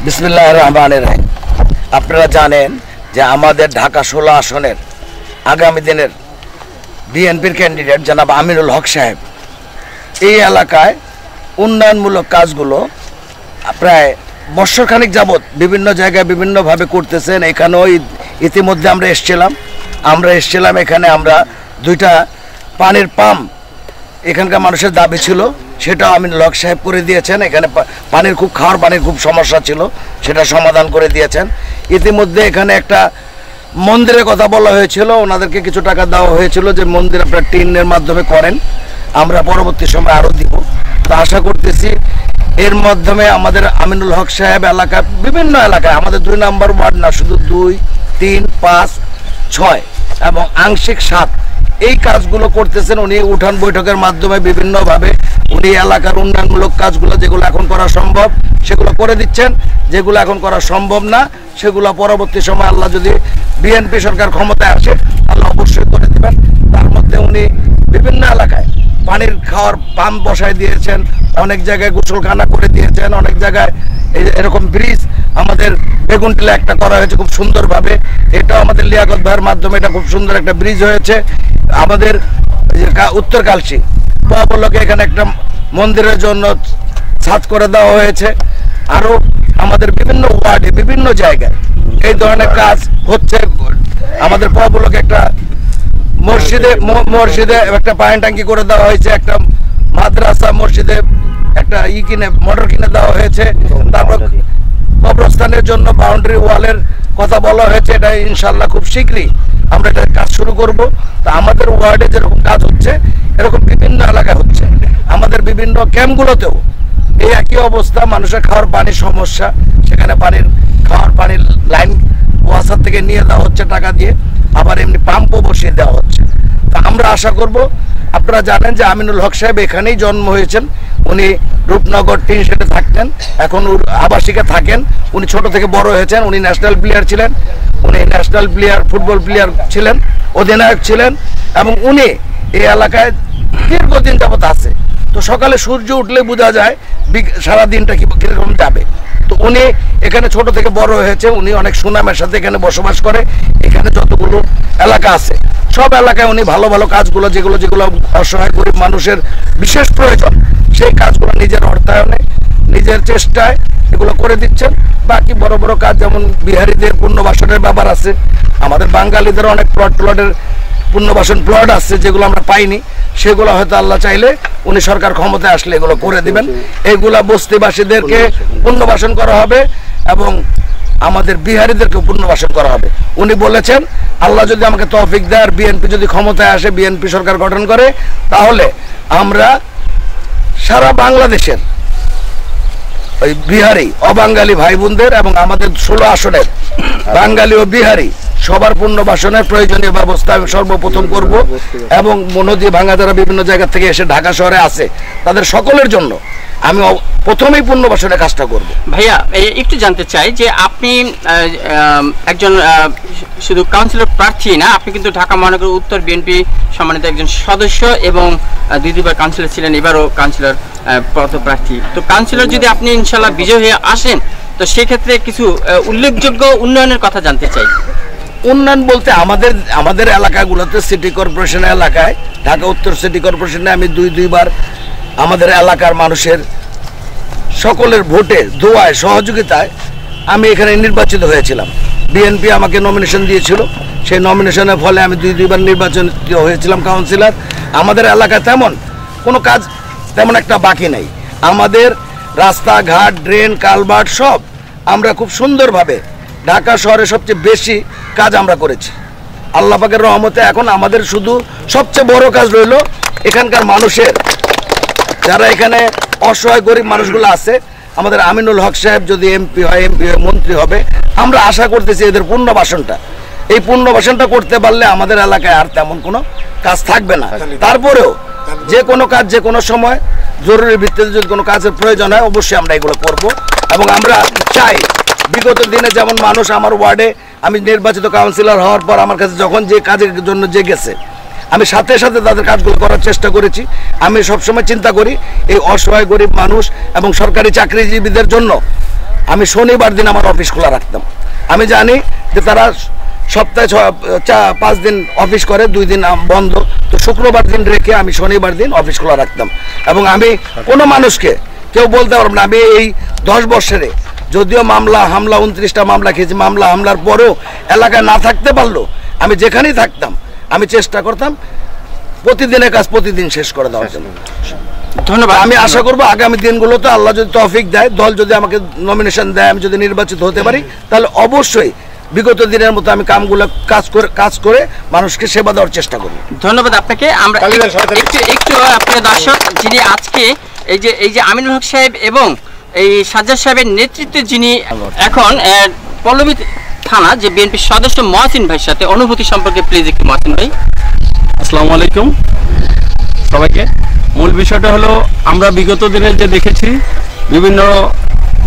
বিসমিল্লাহির রহমানির রহিম। আপনারা জানেন যে আমাদের ঢাকা 16 আসনের আগামী দিনের বিএনপির ক্যান্ডিডেট জনাব আমিনুল হক সাহেব এই এলাকায় উন্নয়নমূলক কাজগুলো প্রায় বছরখানিক যাবৎ বিভিন্ন জায়গায় বিভিন্নভাবে করতেছেন। এখানেও ইতিমধ্যে আমরা এসেছিলাম এখানে আমরা 2টা পানির পাম্প এখানকার মানুষের দাবি ছিল, সেটা আমিনুল হক সাহেব করে দিয়েছেন। এখানে খাওয়ার পানির খুব সমস্যা ছিল, সেটা সমাধান করে দিয়েছেন। ইতিমধ্যে এখানে একটা মন্দিরের কথা বলা হয়েছিল, ওনাদেরকে কিছু টাকা দেওয়া হয়েছিল যে মন্দির আপনারা টিনের মাধ্যমে করেন, আমরা পরবর্তী সময় আরও দিব। তো আশা করতেছি এর মাধ্যমে আমাদের আমিনুল হক সাহেব এলাকায় বিভিন্ন এলাকায় আমাদের 2 নম্বর ওয়ার্ড না, শুধু 2, 3, 5, 6 এবং আংশিক 7 এই কাজগুলো করতেছেন উনি। উঠান বৈঠকের মাধ্যমে বিভিন্নভাবে উনি এলাকার উন্নয়নমূলক কাজগুলো যেগুলো এখন করা সম্ভব সেগুলো করে দিচ্ছেন, যেগুলো এখন করা সম্ভব না সেগুলো পরবর্তী সময় আল্লাহ যদি বিএনপি সরকার ক্ষমতায় আসে আল্লাহ অবশ্যই করে দিবেন। তার মধ্যে উনি বিভিন্ন এলাকায় পানির খাওয়ার পাম্প বসায় দিয়েছেন, অনেক জায়গায় গোসলখানা করে দিয়েছেন, অনেক জায়গায় এরকম ব্রিজ আমাদের বেগুনটিলা একটা করা হয়েছে খুব সুন্দরভাবে। এটাও আমাদের লিয়াকত ভাইয়ের মাধ্যমে এটা খুব সুন্দর একটা ব্রিজ হয়েছে। আমাদের উত্তর কালশি বলকে এখানে একটা মন্দিরের জন্য ছাদ করে দেওয়া হয়েছে। আরও আমাদের বিভিন্ন ওয়ার্ডে বিভিন্ন জায়গায় এই ধরনের কাজ হচ্ছে। আমাদের বলকে একটা মসজিদে একটা পানি ট্যাঙ্কি করে দেওয়া হয়েছে, একটা মাদ্রাসা মসজিদে একটা মোটর কিনে দেওয়া হয়েছে। তারপর কবরস্থানের জন্য বাউন্ডারি ওয়ালের কথা বলা হয়েছে, এটা ইনশাল্লাহ খুব শীঘ্রই আমরা এটার কাজ শুরু করব। তা আমাদের ওয়ার্ডে যেরকম কাজ হচ্ছে এরকম বিভিন্ন এলাকায় হচ্ছে। আমাদের বিভিন্ন ক্যাম্পগুলোতেও এই একই অবস্থা, মানুষের খাওয়ার পানির সমস্যা, সেখানে খাওয়ার পানির লাইন ওয়াসার থেকে নিয়ে দেওয়া হচ্ছে টাকা দিয়ে, আবার এমনি পাম্পও বসিয়ে দেওয়া হচ্ছে। তা আমরা আশা করব, আপনারা জানেন যে আমিনুল হক সাহেব এখানেই জন্ম হয়েছেন, উনি রূপনগর টিন শেডে থাকতেন, এখন আবাসিকে থাকেন। উনি ছোট থেকে বড় হয়েছেন, উনি ন্যাশনাল প্লেয়ার ছিলেন, ফুটবল প্লেয়ার ছিলেন, অধিনায়ক ছিলেন এবং উনি এই এলাকায় দীর্ঘদিন যাবত আছে। তো সকালে সূর্য উঠলে বোঝা যায় সারা দিনটা কিরকম যাবে। তো উনি এখানে ছোট থেকে বড় হয়েছে, উনি অনেক সুনামের সাথে এখানে বসবাস করে। এখানে যতগুলো এলাকা আছে সব এলাকায় উনি ভালো ভালো কাজগুলো যেগুলো অসহায় গরিব মানুষের বিশেষ প্রয়োজন সেই কাজগুলো নিজের অর্থায়নে নিজের চেষ্টায় এগুলো করে দিচ্ছেন। বাকি বড় বড় কাজ যেমন বিহারীদের পুনর্বাসনের ব্যাপার আছে, আমাদের বাঙালিদের অনেক প্লটের পুনর্বাসন প্লট আছে যেগুলো আমরা পাইনি, সেগুলো হয়তো আল্লাহ চাইলে উনি সরকার ক্ষমতায় আসলে এগুলো করে দিবেন। এইগুলা বস্তিবাসীদেরকে পুনর্বাসন করা হবে এবং আমাদের বিহারীদেরকে পুনর্বাসন করা হবে। উনি বলেছেন আল্লাহ যদি আমাকে তৌফিক দেয় আর বিএনপি যদি ক্ষমতায় আসে, বিএনপি সরকার গঠন করে, তাহলে আমরা সারা বাংলাদেশের ওই বিহারি অবাঙালি ভাই বোনদের এবং আমাদের 16 আসনের বাঙালি ও বিহারি সবার পুনর্বাসনের প্রয়োজনীয় ব্যবস্থা আমি সর্বপ্রথম করব এবং নদী ভাঙা যারা বিভিন্ন জায়গা থেকে এসে ঢাকা শহরে আছে তাদের সকলের জন্য আমি প্রথমেই পুনর্বাসনের কাজটা করব। ভাইয়া একটু জানতে চাই যে আপনি একজন শুধু কাউন্সিলর প্রার্থী না, আপনি কিন্তু ঢাকা মহানগর উত্তর বিএনপি সম্মানিত একজন সদস্য এবং 2 বার কাউন্সিলর ছিলেন, এবারও কাউন্সিলর পদপ্রার্থী। তো কাউন্সিলর যদি আপনি ইনশাল্লাহ বিজয় হয়ে আসেন, তো সেক্ষেত্রে কিছু উল্লেখযোগ্য উন্নয়নের কথা জানতে চাই। উন্নয়ন বলতে আমাদের এলাকাগুলোতে সিটি কর্পোরেশনের এলাকায়, ঢাকা উত্তর সিটি কর্পোরেশনে আমি 2 বার আমাদের এলাকার মানুষের সকলের ভোটে দোয়ায় সহযোগিতায় আমি এখানে নির্বাচিত হয়েছিলাম। বিএনপি আমাকে নমিনেশন দিয়েছিল, সেই নমিনেশনের ফলে আমি 2 বার নির্বাচিত হয়েছিলাম কাউন্সিলর। আমাদের এলাকায় তেমন কোনো কাজ তেমন একটা বাকি নাই। আমাদের রাস্তাঘাট, ড্রেন, কালভার্ট সব আমরা খুব সুন্দরভাবে ঢাকা শহরে সবচেয়ে বেশি কাজ আমরা করেছি আল্লাহ পাকের রহমতে। এখন আমাদের শুধু সবচেয়ে বড় কাজ রইল এখানকার মানুষের, যারা এখানে অসহায় গরিব মানুষগুলো আছে, আমাদের আমিনুল হক সাহেব যদি এমপি হয় মন্ত্রী হবে, আমরা আশা করতেছি এদের পুনর্বাসনটা, এই পুনর্বাসনটা করতে পারলে আমাদের এলাকায় আর তেমন কোনো কাজ থাকবে না। তারপরেও যে কোনো কাজ যে কোনো সময় জরুরি ভিত্তিতে যদি কোনো কাজের প্রয়োজন হয় অবশ্যই আমরা এগুলো করব। এবং আমরা চাই বিগত দিনে যেমন মানুষ আমার ওয়ার্ডে আমি নির্বাচিত কাউন্সিলর হওয়ার পর আমার কাছে যখন যে কাজের জন্য যে গেছে আমি সাথে সাথে তাদের কাজগুলো করার চেষ্টা করেছি। আমি সবসময় চিন্তা করি এই অসহায় গরিব মানুষ এবং সরকারি চাকরিজীবীদের জন্য আমি শনিবার দিন আমার অফিস খোলা রাখতাম। আমি জানি যে তারা সপ্তাহে 5 দিন অফিস করে, 2 দিন বন্ধ, তো শুক্রবার দিন রেখে আমি শনিবার দিন অফিস খোলা রাখতাম। এবং আমি কোনো মানুষকে কেউ বলতে পারবো না, আমি এই 10 বছরে যদিও মামলা হামলা 29টা মামলা খেয়েছি, মামলা হামলার পরেও এলাকায় না থাকতে পারলো আমি যেখানেই থাকতাম আমি চেষ্টা করতাম প্রতিদিনের কাজ প্রতিদিন শেষ করে দেওয়ার জন্য। ধন্যবাদ। আমি আশা করবো আগামী দিনগুলোতে আল্লাহ যদি তৌফিক দেয়, দল যদি আমাকে নমিনেশন দেয়, আমি যদি নির্বাচিত হতে পারি, তাহলে অবশ্যই বিগত দিনের মতো আমি কামগুলো কাজ করে মানুষকে সেবা দেওয়ার চেষ্টা করি। ধন্যবাদ আপনাকে। আমরা একটু আপনার দর্শক, যিনি আজকে এই যে আমিনুল হক সাহেব এবং এই সাজ্জাদ সাহেবের নেতৃত্বে যিনি এখন পল্লবী থানা যে বিএনপির সদস্য মহসিন ভাইয়ের সাথে অনুভূতি সম্পর্কে প্লিজ একটু মহসিন ভাই। আসসালামু আলাইকুম সবাইকে। মূল বিষয়টা হলো আমরা বিগত দিনে যে দেখেছি বিভিন্ন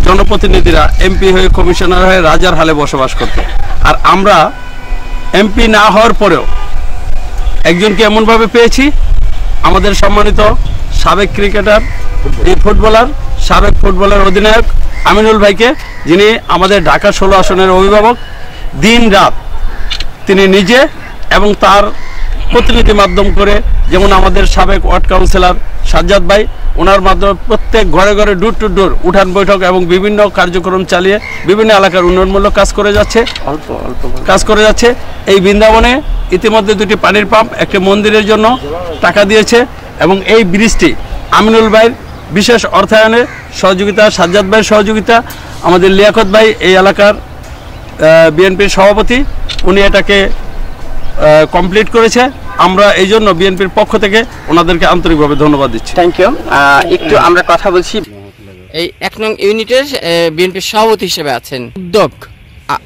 জনপ্রতিনিধিরা এমপি হয়ে কমিশনার হয়ে রাজার হালে বসবাস করত, আর আমরা এমপি না হওয়ার পরেও একজনকে এমনভাবে পেয়েছি, আমাদের সম্মানিত সাবেক ক্রিকেটার, ফুটবলার, সাবেক ফুটবলের অধিনায়ক আমিনুল ভাইকে, যিনি আমাদের ঢাকা 16 আসনের অভিভাবক। দিন রাত তিনি নিজে এবং তার প্রতিনিধি মাধ্যম করে, যেমন আমাদের সাবেক ওয়ার্ড কাউন্সিলর সাজ্জাদ ভাই, ওনার মাধ্যমে প্রত্যেক ঘরে ঘরে ডোর টু ডোর উঠান বৈঠক এবং বিভিন্ন কার্যক্রম চালিয়ে বিভিন্ন এলাকার উন্নয়নমূলক কাজ করে যাচ্ছে। এই বৃন্দাবনে ইতিমধ্যে 2টি পানির পাম্প, একটি মন্দিরের জন্য টাকা দিয়েছে এবং এই ব্রিজটি আমিনুল ভাইয়ের বিশেষ অর্থায়নে সহযোগিতা, সাজ্জাদ ভাইয়ের সহযোগিতা, আমাদের লিয়াকত ভাই এই এলাকার বিএনপির সভাপতি, উনি এটাকে কমপ্লিট করেছে। আমরা এই জন্য বিএনপির পক্ষ থেকে ওনাদেরকে আন্তরিকভাবে ধন্যবাদ দিচ্ছি। Thank you. একটু আমরা কথা বলছি, এই 1 নং ইউনিটের বিএনপির সভাপতি হিসেবে আছেন, উদ্যোগ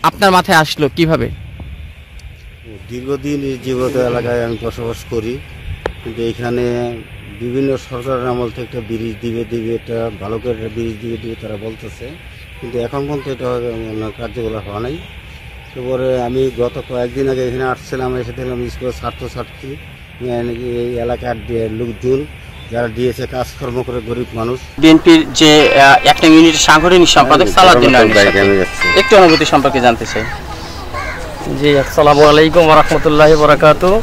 আপনার মাথায় আসলো কিভাবে? দীর্ঘদিন এই জীবিত এলাকায় আমি বসবাস করি, কিন্তু এখানে বিভিন্ন সরকারের আমল থেকে একটা ব্রিজ দিবে একটা ভালো করে একটা ব্রিজ দিবে তারা বলতেছে, কিন্তু এখন পর্যন্ত এটা কার্যকলাপ হওয়া নাই। তারপরে আমি গত কয়েকদিন আগে এখানে আসছিলাম, এসে দেখলাম স্কুলের ছাত্রছাত্রী, এই এলাকার লোকজন যারা দিয়েছে কাজকর্ম করে গরিব মানুষ। বিএনপির যে 1 নং ইউনিটের সাংগঠনিক সম্পাদক সালাউদ্দিন একটু অনুভূতি সম্পর্কে জানতে চাই। জি, আসসালামু আলাইকুম ওয়া রাহমাতুল্লাহি ওয়া বারাকাতুহু।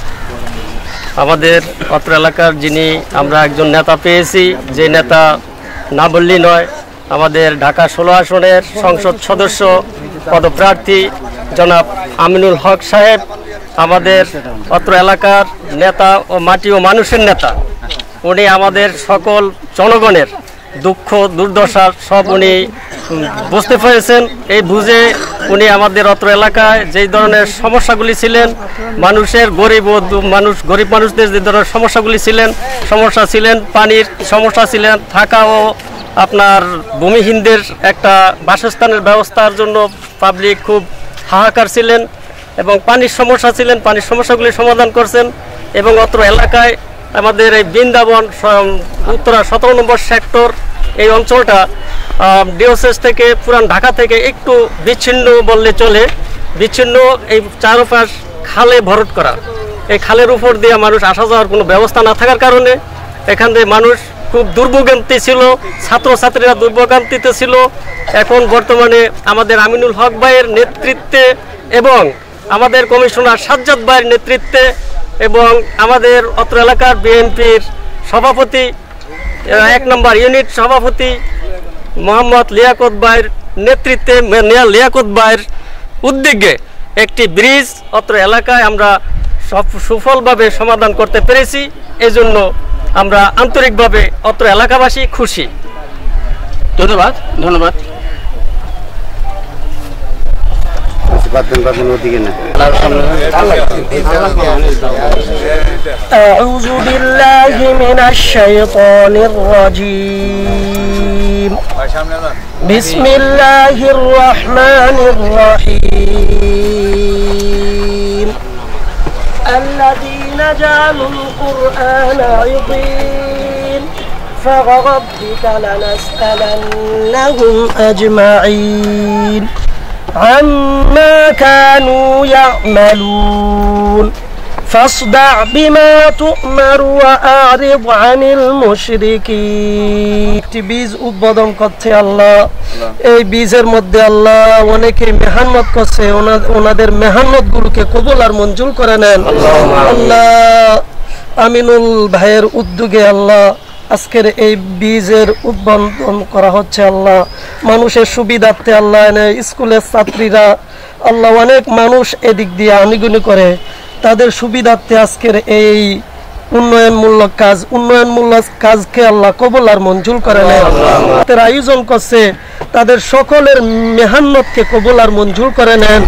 আমাদের অত্র এলাকার যিনি আমরা একজন নেতা পেয়েছি, যে নেতা না বললেই নয়, আমাদের ঢাকা 16 আসনের সংসদ সদস্য পদপ্রার্থী জনাব আমিনুল হক সাহেব, আমাদের অত্র এলাকার নেতা ও মাটি ও মানুষের নেতা। উনি আমাদের সকল জনগণের দুঃখ দুর্দশার সব উনি বুঝতে পেরেছেন। এই বুঝে উনি আমাদের অত্র এলাকায় যেই ধরনের সমস্যাগুলি ছিলেন, মানুষের গরিব মানুষদের যে ধরনের সমস্যা ছিলেন, পানির সমস্যা ছিলেন, থাকা ও আপনার ভূমিহীনদের একটা বাসস্থানের ব্যবস্থার জন্য পাবলিক খুব হাহাকার ছিলেন, এবং পানির সমস্যা ছিলেন, পানির সমস্যাগুলি সমাধান করছেন। এবং অত্র এলাকায় আমাদের এই বৃন্দাবন উত্তরা 17 নম্বর সেক্টর, এই অঞ্চলটা ডিওসেস থেকে পুরান ঢাকা থেকে একটু বিচ্ছিন্ন বললে চলে, বিচ্ছিন্ন। এই চারপাশ খালে ভরট করা, এই খালের উপর দিয়ে মানুষ আসা যাওয়ার কোনো ব্যবস্থা না থাকার কারণে এখান থেকে মানুষ খুব দুর্ভোগান্তি ছিল, ছাত্রছাত্রীরা দুর্ভোগান্তিতে ছিল। এখন বর্তমানে আমাদের আমিনুল হক ভাইয়ের নেতৃত্বে এবং আমাদের কমিশনার সাজ্জাদ ভাইয়ের নেতৃত্বে এবং আমাদের অত্র এলাকার বিএনপির সভাপতি 1 নম্বর ইউনিট সভাপতি মোহাম্মদ লিয়াকত ভাইয়ের নেতৃত্বে, লিয়াকত ভাইয়ের উদ্যোগে একটি ব্রিজ অত্র এলাকায় আমরা সুফলভাবে সমাধান করতে পেরেছি। এজন্য আমরা আন্তরিকভাবে অত্র এলাকাবাসী খুশি। ধন্যবাদ। أعوذ بالله من الشيطان الرجيم. بسم الله الرحمن الرحيم. الذين جعلوا القرآن عضين فوربك لنسألنهم أجمعين عما كانوا يعملون فاصدع بما تؤمر وأعرض عن المشركين একটি বীজ উদ্বোধন করছে আল্লাহ এই বীজের মধ্যে আল্লাহ অনেকে মেহনত করছে ওনাদের মেহনত গুলোকে কবুল আর মঞ্জুর করে নেন আল্লাহ আমিনুল ভাইয়ের উদ্যোগে আল্লাহ আজকের এই বীজের উদ্বোধন করা হচ্ছে আল্লাহ মানুষের সুবিধার্থে আল্লাহ স্কুলের ছাত্রীরা আল্লাহ অনেক মানুষ এদিক দিয়ে আনিগুনি করে তাদের সুবিধার্থে আজকের এই উন্নয়নমূলক কাজকে আল্লাহ কবুল আর মঞ্জুর করে নেন তাদের আয়োজন করছে তাদের সকলের মেহনতকে কবুল আর মঞ্জুর করে নেন